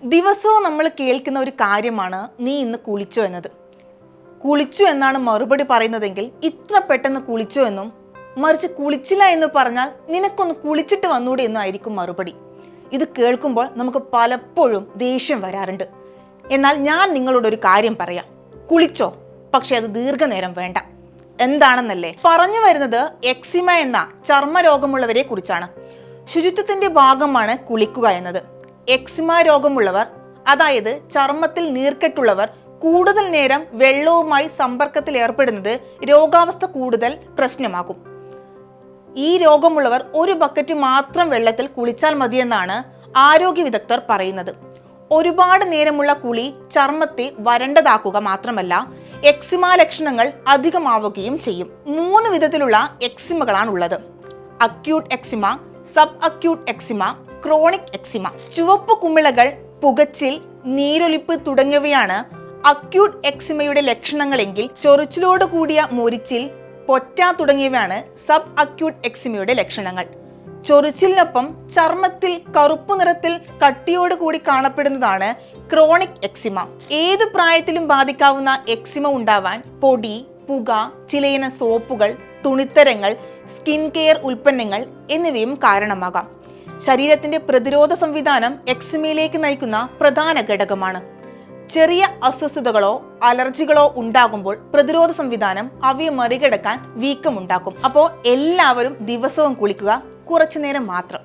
ദിവസവും നമ്മൾ കേൾക്കുന്ന ഒരു കാര്യമാണ് നീ ഇന്ന് കുളിച്ചോ എന്നത്. കുളിച്ചു എന്നാണ് മറുപടി പറയുന്നതെങ്കിൽ ഇത്ര പെട്ടെന്ന് കുളിച്ചോ എന്നും, മറിച്ച് കുളിച്ചില്ല എന്ന് പറഞ്ഞാൽ നിനക്കൊന്ന് കുളിച്ചിട്ട് വന്നൂടെ എന്നും ആയിരിക്കും മറുപടി. ഇത് കേൾക്കുമ്പോൾ നമുക്ക് പലപ്പോഴും ദേഷ്യം വരാറുണ്ട്. എന്നാൽ ഞാൻ നിങ്ങളോടൊരു കാര്യം പറയാം, കുളിച്ചോ, പക്ഷെ അത് ദീർഘനേരം വേണ്ട. എന്താണെന്നല്ലേ? പറഞ്ഞു വരുന്നത് എക്സിമ എന്ന ചർമ്മരോഗമുള്ളവരെ കുറിച്ചാണ്. ശുചിത്വത്തിന്റെ ഭാഗമാണ് കുളിക്കുക എന്നത്. എക്സിമ രോഗമുള്ളവർ, അതായത് ചർമ്മത്തിൽ നീർക്കെട്ടുള്ളവർ, കൂടുതൽ നേരം വെള്ളവുമായി സമ്പർക്കത്തിൽ ഏർപ്പെടുന്നത് രോഗാവസ്ഥ കൂടുതൽ പ്രശ്നമാകും. ഈ രോഗമുള്ളവർ ഒരു ബക്കറ്റ് മാത്രം വെള്ളത്തിൽ കുളിച്ചാൽ മതിയെന്നാണ് ആരോഗ്യ വിദഗ്ധർ പറയുന്നത്. ഒരുപാട് നേരമുള്ള കുളി ചർമ്മത്തെ വരണ്ടതാക്കുക മാത്രമല്ല, എക്സിമ ലക്ഷണങ്ങൾ അധികമാവുകയും ചെയ്യും. 3 വിധത്തിലുള്ള എക്സിമകളാണുള്ളത്: acute eczema, sub acute eczema, chronic eczema. ചുവപ്പ് കുമിളകൾ, പുകച്ചിൽ, നീരൊലിപ്പ് തുടങ്ങിയവയാണ് അക്യൂട്ട് എക്സിമയുടെ ലക്ഷണങ്ങളെങ്കിൽ ചൊറിച്ചിലോട് കൂടിയ മൊരിച്ചിൽ, പൊറ്റ തുടങ്ങിയവയാണ് സബ് അക്യൂട്ട് എക്സിമയുടെ ലക്ഷണങ്ങൾ. ചൊറിച്ചിലിനൊപ്പം ചർമ്മത്തിൽ കറുപ്പു നിറത്തിൽ കട്ടിയോട് കൂടി കാണപ്പെടുന്നതാണ് ക്രോണിക് എക്സിമ. ഏതു പ്രായത്തിലും ബാധിക്കാവുന്ന എക്സിമ ഉണ്ടാവാൻ പൊടി, പുക, ചിലയിന സോപ്പുകൾ, തുണിത്തരങ്ങൾ, സ്കിൻ കെയർ ഉൽപ്പന്നങ്ങൾ എന്നിവയും കാരണമാകാം. ശരീരത്തിന്റെ പ്രതിരോധ സംവിധാനം എക്സിമയിലേക്ക് നയിക്കുന്ന പ്രധാന ഘടകമാണ്. ചെറിയ അസ്വസ്ഥതകളോ അലർജികളോ ഉണ്ടാകുമ്പോൾ പ്രതിരോധ സംവിധാനം അവയെ മറികടക്കാൻ വീക്കമുണ്ടാക്കും. അപ്പോൾ എല്ലാവരും ദിവസവും കുളിക്കുക, കുറച്ചു നേരം മാത്രം.